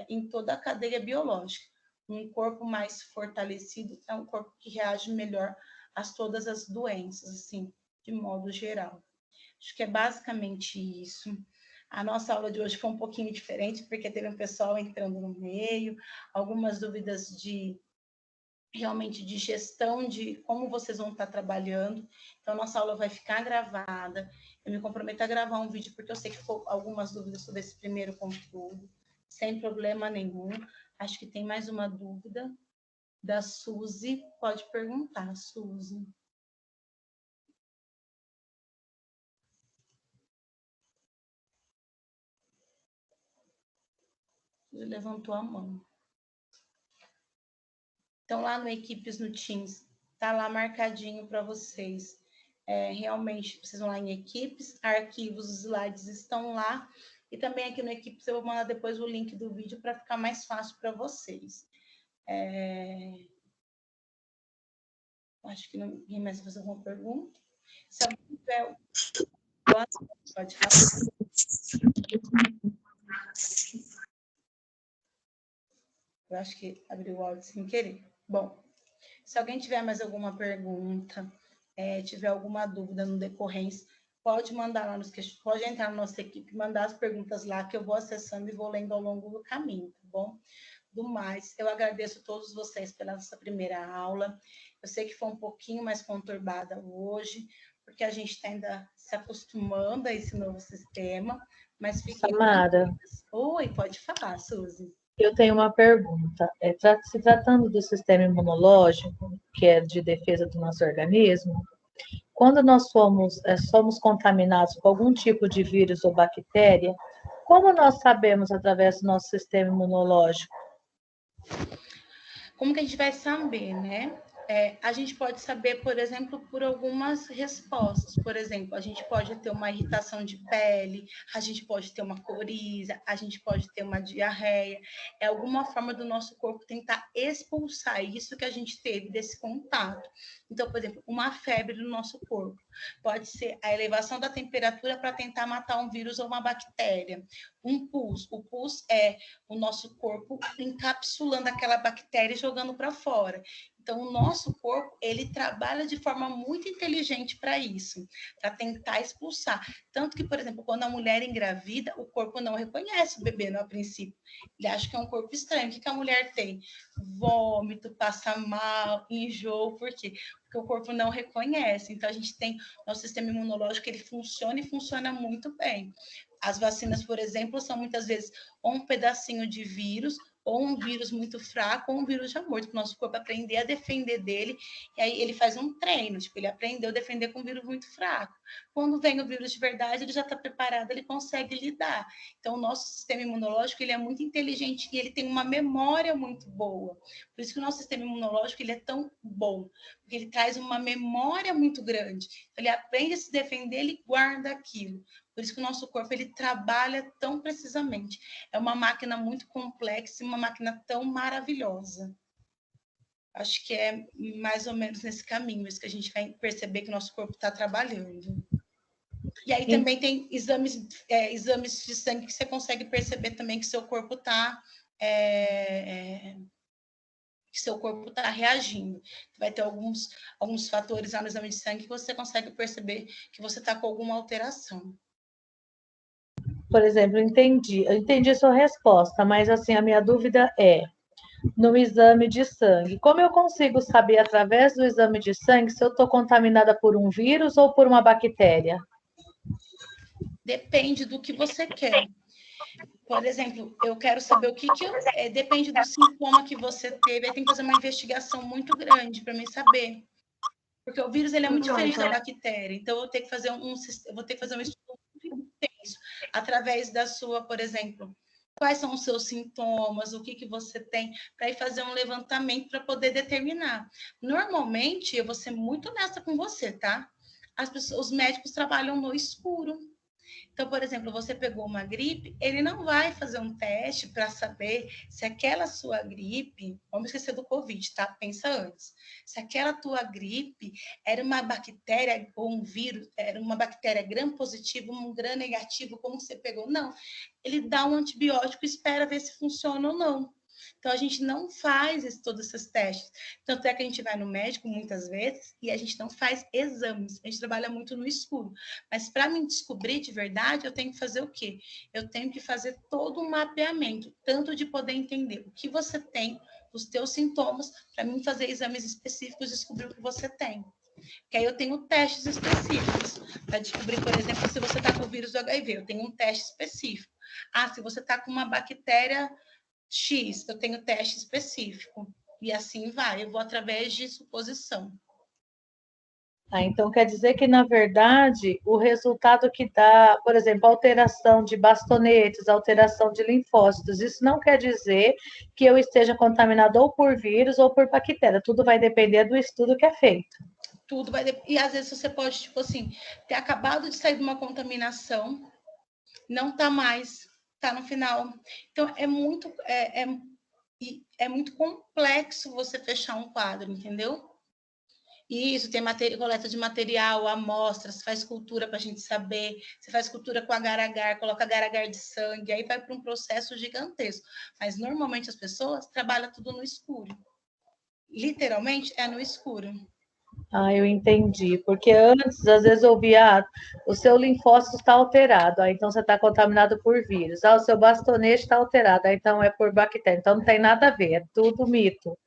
em toda a cadeia biológica. Um corpo mais fortalecido é um corpo que reage melhor a todas as doenças, assim, de modo geral. Acho que é basicamente isso. A nossa aula de hoje foi um pouquinho diferente, porque teve um pessoal entrando no meio, algumas dúvidas realmente de gestão de como vocês vão estar trabalhando. Então, nossa aula vai ficar gravada. Eu me comprometo a gravar um vídeo, porque eu sei que ficou algumas dúvidas sobre esse primeiro conteúdo, sem problema nenhum. Acho que tem mais uma dúvida da Suzy. Pode perguntar, Suzy. Suzy levantou a mão. Então, lá no Equipes no Teams, tá lá marcadinho para vocês. Realmente, vocês vão lá em Equipes, arquivos, os slides estão lá. E também aqui no Equipes eu vou mandar depois o link do vídeo para ficar mais fácil para vocês. Acho que ninguém mais vai fazer alguma pergunta. Se alguém tiver... Pode falar. Eu acho que abriu o áudio sem querer. Bom, se alguém tiver mais alguma pergunta, tiver alguma dúvida no decorrência, pode mandar lá pode entrar na nossa equipe, mandar as perguntas lá que eu vou acessando e vou lendo ao longo do caminho, tá bom? Do mais, eu agradeço a todos vocês pela nossa primeira aula. Eu sei que foi um pouquinho mais conturbada hoje, porque a gente está ainda se acostumando a esse novo sistema, mas fiquem... Samara. Oi, pode falar, Suzy. Eu tenho uma pergunta. Se tratando do sistema imunológico, que é de defesa do nosso organismo, quando nós somos contaminados com algum tipo de vírus ou bactéria, como nós sabemos através do nosso sistema imunológico? Como que a gente vai saber, né? A gente pode saber, por exemplo, por algumas respostas. Por exemplo, a gente pode ter uma irritação de pele, a gente pode ter uma coriza, a gente pode ter uma diarreia. É alguma forma do nosso corpo tentar expulsar isso que a gente teve desse contato. Então, por exemplo, uma febre no nosso corpo. Pode ser a elevação da temperatura para tentar matar um vírus ou uma bactéria. Um pus. O pus é o nosso corpo encapsulando aquela bactéria e jogando para fora. Então, o nosso corpo, ele trabalha de forma muito inteligente para isso, para tentar expulsar. Tanto que, por exemplo, quando a mulher engravida, o corpo não reconhece o bebê no princípio. Ele acha que é um corpo estranho. O que a mulher tem? Vômito, passa mal, enjoo. Por quê? Porque o corpo não reconhece. Então, a gente tem nosso sistema imunológico, ele funciona e funciona muito bem. As vacinas, por exemplo, são muitas vezes ou um pedacinho de vírus, ou um vírus muito fraco, ou um vírus já morto, para o nosso corpo aprender a defender dele, e aí ele faz um treino, tipo, ele aprendeu a defender com um vírus muito fraco. Quando vem o vírus de verdade, ele já está preparado, ele consegue lidar. Então, o nosso sistema imunológico, ele é muito inteligente e ele tem uma memória muito boa. Por isso que o nosso sistema imunológico, ele é tão bom, porque ele traz uma memória muito grande. Ele aprende a se defender, ele guarda aquilo. Por isso que o nosso corpo, ele trabalha tão precisamente. É uma máquina muito complexa e uma máquina tão maravilhosa. Acho que é mais ou menos nesse caminho, isso que a gente vai perceber que o nosso corpo está trabalhando. E aí também tem exames de sangue que você consegue perceber também que seu corpo está que seu corpo está reagindo. Vai ter alguns fatores lá no exame de sangue que você consegue perceber que você está com alguma alteração. Por exemplo, eu entendi a sua resposta, mas assim, a minha dúvida é, no exame de sangue, como eu consigo saber através do exame de sangue se eu estou contaminada por um vírus ou por uma bactéria? Depende do que você quer. Por exemplo, eu quero saber o que depende do sintoma que você teve, aí tem que fazer uma investigação muito grande para mim saber. Porque o vírus ele é muito diferente da bactéria, então eu vou ter que fazer um estudo muito intenso, através da sua, por exemplo, quais são os seus sintomas, o que você tem, para ir fazer um levantamento para poder determinar. Normalmente, eu vou ser muito honesta com você, tá? Os médicos trabalham no escuro. Então, por exemplo, você pegou uma gripe, ele não vai fazer um teste para saber se aquela sua gripe, vamos esquecer do Covid, tá? Pensa antes. Se aquela tua gripe era uma bactéria ou um vírus, era uma bactéria gram-positivo, um gram-negativo, como você pegou? Não. Ele dá um antibiótico e espera ver se funciona ou não. Então, a gente não faz todos esses testes. Tanto é que a gente vai no médico muitas vezes e a gente não faz exames. A gente trabalha muito no escuro. Mas para me descobrir de verdade, eu tenho que fazer o quê? Eu tenho que fazer todo um mapeamento, tanto de poder entender o que você tem, os teus sintomas, para mim fazer exames específicos e descobrir o que você tem. Que aí eu tenho testes específicos para descobrir, por exemplo, se você está com o vírus do HIV, eu tenho um teste específico. Ah, se você está com uma bactéria X, eu tenho teste específico. E assim vai, eu vou através de suposição. Então quer dizer que, na verdade, o resultado que dá, por exemplo, alteração de bastonetes, alteração de linfócitos, isso não quer dizer que eu esteja contaminado ou por vírus ou por bactéria. Tudo vai depender do estudo que é feito. Tudo vai e às vezes você pode, tipo assim, ter acabado de sair de uma contaminação, não tá mais, tá no final. Então é muito complexo você fechar um quadro, entendeu? Isso, tem coleta de material, amostras, faz cultura para a gente saber, você faz cultura com agar-agar, coloca agar-agar de sangue, aí vai para um processo gigantesco. Mas normalmente as pessoas trabalham tudo no escuro. Literalmente é no escuro. Eu entendi. Porque antes, às vezes, eu via, o seu linfócito está alterado, então você está contaminado por vírus. O seu bastonete está alterado, então é por bactéria. Então não tem nada a ver, é tudo mito.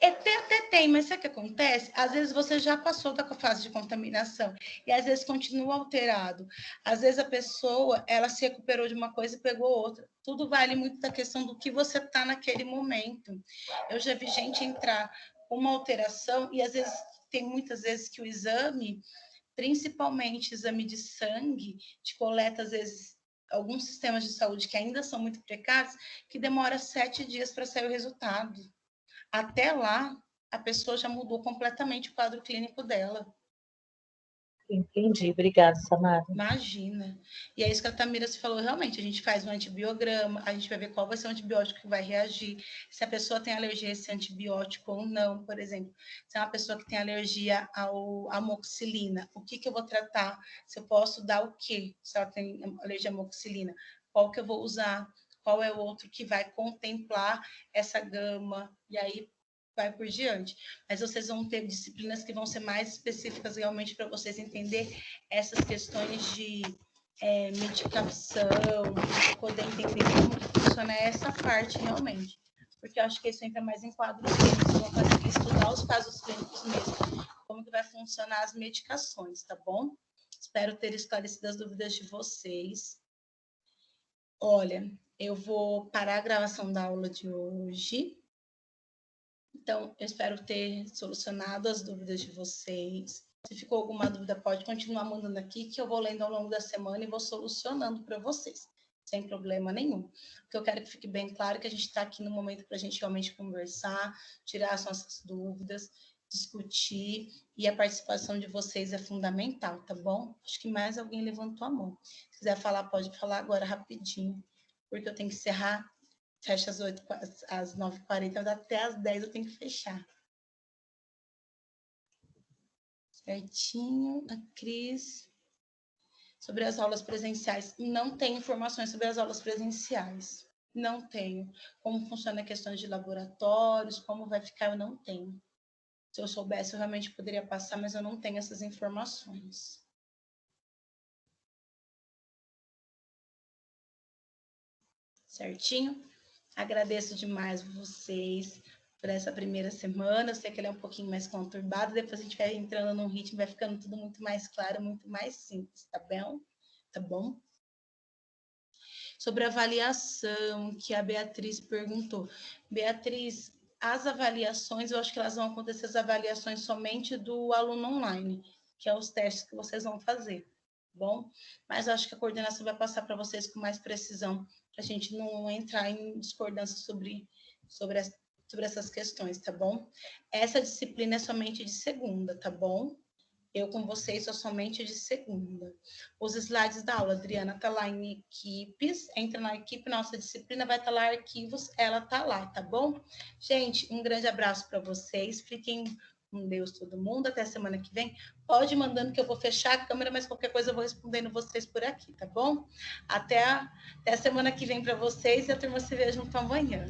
Até tem, mas sabe o que acontece? Às vezes você já passou da fase de contaminação e às vezes continua alterado. Às vezes a pessoa, ela se recuperou de uma coisa e pegou outra. Tudo vale muito da questão do que você está naquele momento. Eu já vi gente entrar com uma alteração e às vezes tem muitas vezes que o exame, principalmente exame de sangue, de coleta, às vezes alguns sistemas de saúde que ainda são muito precários, que demora 7 dias para sair o resultado. Até lá, a pessoa já mudou completamente o quadro clínico dela. Entendi. Obrigada, Samara. Imagina. E é isso que a Tamira se falou, realmente, a gente faz um antibiograma, a gente vai ver qual vai ser o antibiótico que vai reagir, se a pessoa tem alergia a esse antibiótico ou não, por exemplo. Se é uma pessoa que tem alergia à amoxicilina, o que eu vou tratar? Se eu posso dar o quê? Se ela tem alergia à amoxicilina, qual que eu vou usar? Qual é o outro que vai contemplar essa gama? E aí vai por diante. Mas vocês vão ter disciplinas que vão ser mais específicas realmente para vocês entender essas questões de medicação, poder entender como que funciona essa parte realmente. Porque eu acho que isso entra mais em quadros clínicos, vão fazer que estudar os casos clínicos mesmo, como que vai funcionar as medicações, tá bom? Espero ter esclarecido as dúvidas de vocês. Olha, eu vou parar a gravação da aula de hoje. Então, eu espero ter solucionado as dúvidas de vocês. Se ficou alguma dúvida, pode continuar mandando aqui, que eu vou lendo ao longo da semana e vou solucionando para vocês, sem problema nenhum. Porque eu quero que fique bem claro que a gente está aqui no momento para a gente realmente conversar, tirar as nossas dúvidas, discutir, e a participação de vocês é fundamental, tá bom? Acho que mais alguém levantou a mão. Se quiser falar, pode falar agora rapidinho, porque eu tenho que encerrar. Fecha às 9h40, até às 10 eu tenho que fechar. Certinho, a Cris. Sobre as aulas presenciais. Não tem informações sobre as aulas presenciais. Não tenho. Como funciona a questão de laboratórios, como vai ficar, eu não tenho. Se eu soubesse, eu realmente poderia passar, mas eu não tenho essas informações. Certinho? Agradeço demais vocês por essa primeira semana. Eu sei que ele é um pouquinho mais conturbado, depois a gente vai entrando num ritmo, vai ficando tudo muito mais claro, muito mais simples, tá bom? Tá bom? Sobre a avaliação que a Beatriz perguntou. Beatriz, as avaliações, eu acho que elas vão acontecer, as avaliações somente do aluno online, que é os testes que vocês vão fazer, bom? Mas eu acho que a coordenação vai passar para vocês com mais precisão, para a gente não entrar em discordância sobre essas questões, tá bom? Essa disciplina é somente de segunda, tá bom? Eu com vocês sou somente de segunda. Os slides da aula, Adriana, tá lá em equipes. Entra na equipe, nossa disciplina vai estar lá, arquivos, ela tá lá, tá bom? Gente, um grande abraço para vocês. Fiquem com Deus todo mundo. Até semana que vem. Pode ir mandando que eu vou fechar a câmera, mas qualquer coisa eu vou respondendo vocês por aqui, tá bom? Até a semana que vem para vocês e a turma se vê junto amanhã.